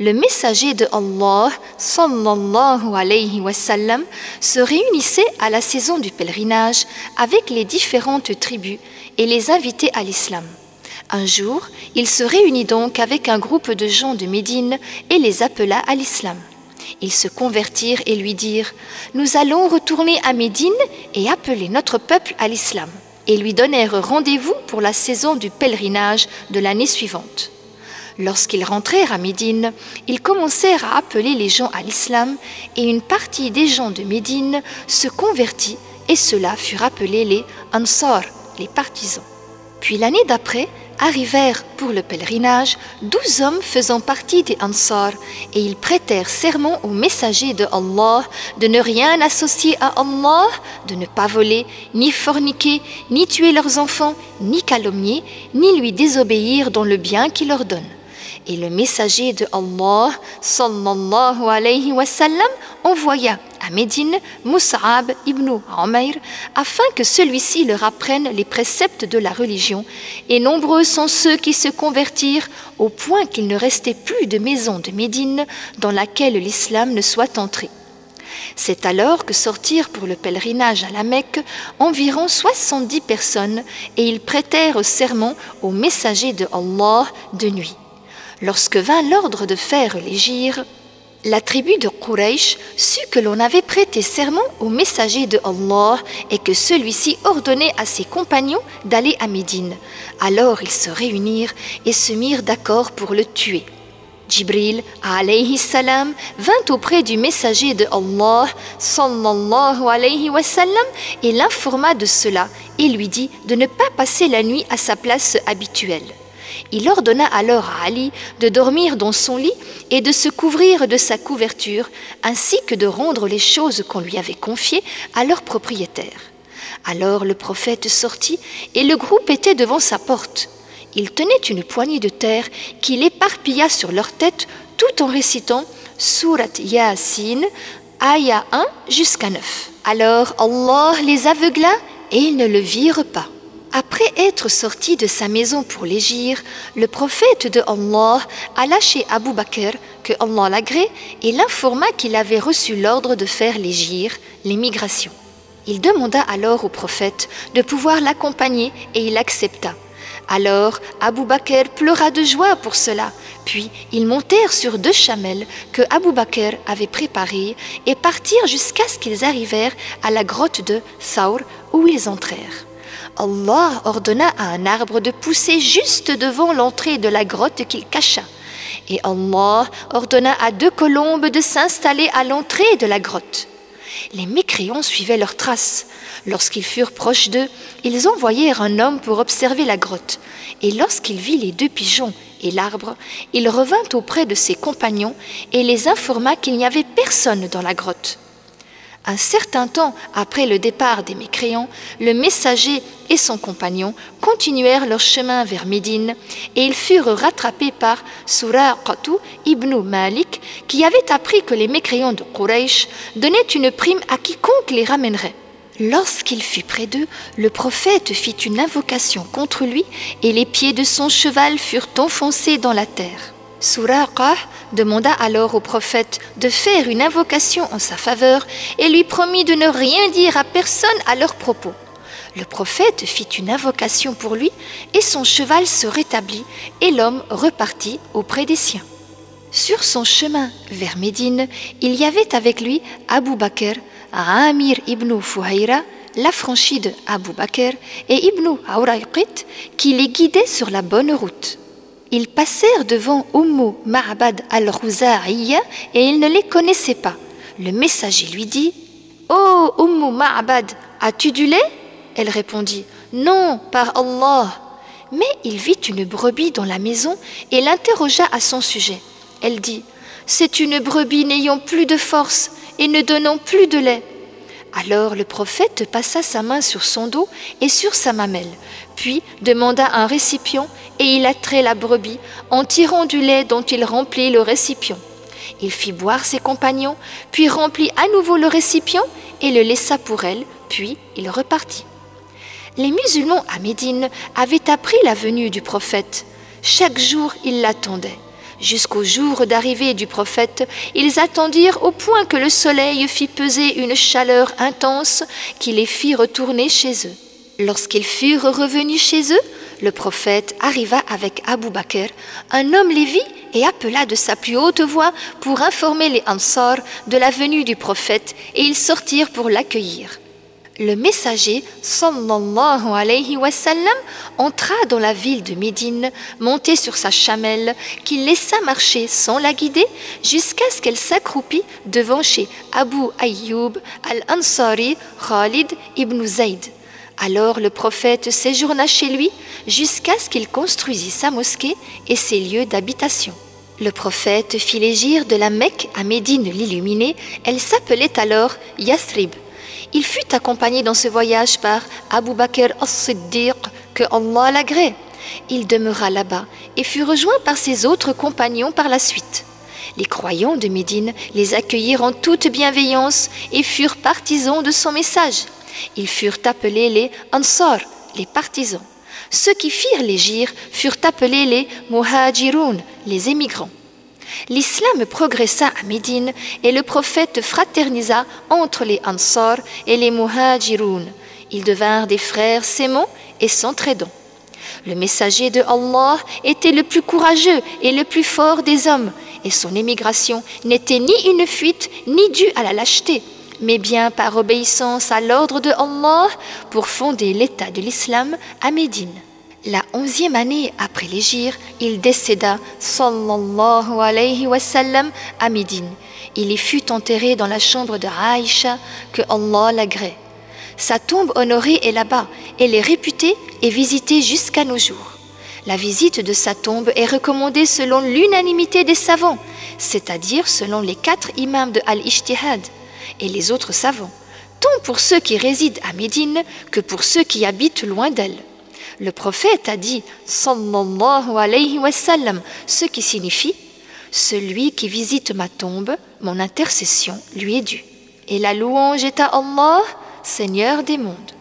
Le messager de Allah, sallallahu alayhi wa sallam, se réunissait à la saison du pèlerinage avec les différentes tribus et les invitait à l'islam. Un jour, il se réunit donc avec un groupe de gens de Médine et les appela à l'islam. Ils se convertirent et lui dirent « Nous allons retourner à Médine et appeler notre peuple à l'islam » et lui donnèrent rendez-vous pour la saison du pèlerinage de l'année suivante. Lorsqu'ils rentrèrent à Médine, ils commencèrent à appeler les gens à l'islam et une partie des gens de Médine se convertit et ceux-là furent appelés les Ansar, les partisans. Puis l'année d'après, arrivèrent pour le pèlerinage 12 hommes faisant partie des Ansar et ils prêtèrent serment au messager de Allah de ne rien associer à Allah, de ne pas voler, ni forniquer, ni tuer leurs enfants, ni calomnier, ni lui désobéir dans le bien qu'il leur donne. Et le messager de Allah, sallallahu alayhi wa sallam, envoya à Médine Mus'ab ibn Umayr afin que celui-ci leur apprenne les préceptes de la religion. Et nombreux sont ceux qui se convertirent au point qu'il ne restait plus de maison de Médine dans laquelle l'islam ne soit entré. C'est alors que sortirent pour le pèlerinage à la Mecque environ 70 personnes et ils prêtèrent serment au messager de Allah de nuit. Lorsque vint l'ordre de faire l'hégire, la tribu de Quraysh sut que l'on avait prêté serment au messager de Allah et que celui-ci ordonnait à ses compagnons d'aller à Médine. Alors ils se réunirent et se mirent d'accord pour le tuer. Jibril, alayhi salam, vint auprès du messager de Allah, sallallahu alayhi wa sallam, et l'informa de cela et lui dit de ne pas passer la nuit à sa place habituelle. Il ordonna alors à Ali de dormir dans son lit et de se couvrir de sa couverture, ainsi que de rendre les choses qu'on lui avait confiées à leur propriétaire. Alors le prophète sortit et le groupe était devant sa porte. Il tenait une poignée de terre qu'il éparpilla sur leur tête tout en récitant Surat Yasin, Aya 1 jusqu'à 9. Alors Allah les aveugla et ils ne le virent pas. Après être sorti de sa maison pour l'hégire, le prophète de Allah alla chez Abu Bakr, que Allah l'agrée, et l'informa qu'il avait reçu l'ordre de faire l'hégire, l'émigration. Il demanda alors au prophète de pouvoir l'accompagner et il accepta. Alors Abu Bakr pleura de joie pour cela, puis ils montèrent sur 2 chamelles que Abu Bakr avait préparées et partirent jusqu'à ce qu'ils arrivèrent à la grotte de Thawr où ils entrèrent. Allah ordonna à un arbre de pousser juste devant l'entrée de la grotte qu'il cacha. Et Allah ordonna à 2 colombes de s'installer à l'entrée de la grotte. Les mécréants suivaient leurs traces. Lorsqu'ils furent proches d'eux, ils envoyèrent un homme pour observer la grotte. Et lorsqu'il vit les 2 pigeons et l'arbre, il revint auprès de ses compagnons et les informa qu'il n'y avait personne dans la grotte. Un certain temps après le départ des mécréants, le messager et son compagnon continuèrent leur chemin vers Médine et ils furent rattrapés par Suraqatu ibn Malik qui avait appris que les mécréants de Quraysh donnaient une prime à quiconque les ramènerait. Lorsqu'il fut près d'eux, le prophète fit une invocation contre lui et les pieds de son cheval furent enfoncés dans la terre. Suraqah demanda alors au prophète de faire une invocation en sa faveur et lui promit de ne rien dire à personne à leur propos. Le prophète fit une invocation pour lui et son cheval se rétablit et l'homme repartit auprès des siens. Sur son chemin vers Médine, il y avait avec lui Abu Bakr, Amir ibn Fuhayra, l'affranchi de Abu Bakr, et Ibn Awrayqit qui les guidaient sur la bonne route. Ils passèrent devant Ma'bad al-Khuza'iyya et ils ne les connaissaient pas. Le messager lui dit « Oh Ma'bad, as-tu du lait ?» Elle répondit « Non, par Allah !» Mais il vit une brebis dans la maison et l'interrogea à son sujet. Elle dit « C'est une brebis n'ayant plus de force et ne donnant plus de lait. » Alors le prophète passa sa main sur son dos et sur sa mamelle, puis demanda un récipient et il attrait la brebis en tirant du lait dont il remplit le récipient. Il fit boire ses compagnons, puis remplit à nouveau le récipient et le laissa pour elle, puis il repartit. Les musulmans à Médine avaient appris la venue du prophète. Chaque jour, ils l'attendaient. Jusqu'au jour d'arrivée du prophète, ils attendirent au point que le soleil fit peser une chaleur intense qui les fit retourner chez eux. Lorsqu'ils furent revenus chez eux, le prophète arriva avec Abu Bakr, un homme lévi, et appela de sa plus haute voix pour informer les Ansar de la venue du prophète, et ils sortirent pour l'accueillir. Le messager, sallallahu alayhi wa sallam, entra dans la ville de Médine, monté sur sa chamelle, qu'il laissa marcher sans la guider, jusqu'à ce qu'elle s'accroupit devant chez Abu Ayyub al-Ansari Khalid ibn Zayd. Alors le prophète séjourna chez lui jusqu'à ce qu'il construisit sa mosquée et ses lieux d'habitation. Le prophète fit l'hégire de la Mecque à Médine l'illuminée. Elle s'appelait alors Yathrib. Il fut accompagné dans ce voyage par Abu Bakr as-Siddiq, que Allah l'agrée. Il demeura là-bas et fut rejoint par ses autres compagnons par la suite. Les croyants de Médine les accueillirent en toute bienveillance et furent partisans de son message. Ils furent appelés les Ansar, les partisans. Ceux qui firent l'hégire furent appelés les Muhajiroun, les émigrants. L'islam progressa à Médine et le prophète fraternisa entre les Ansar et les Muhajiroun. Ils devinrent des frères s'aimant et s'entraidant. Le messager de Allah était le plus courageux et le plus fort des hommes, et son émigration n'était ni une fuite ni due à la lâcheté, mais bien par obéissance à l'ordre de Allah pour fonder l'État de l'islam à Médine. La 11e année après l'hégire, il décéda, sallallahu alayhi wa sallam, à Médine. Il y fut enterré dans la chambre de Aïcha, que Allah l'agrée. Sa tombe honorée est là-bas. Elle est réputée et visitée jusqu'à nos jours. La visite de sa tombe est recommandée selon l'unanimité des savants, c'est-à-dire selon les 4 imams de Al-Ijtihad et les autres savants, tant pour ceux qui résident à Médine que pour ceux qui habitent loin d'elle. Le prophète a dit, sallallahu alayhi wa sallam, ce qui signifie « Celui qui visite ma tombe, mon intercession lui est due. » Et la louange est à Allah, Seigneur des mondes.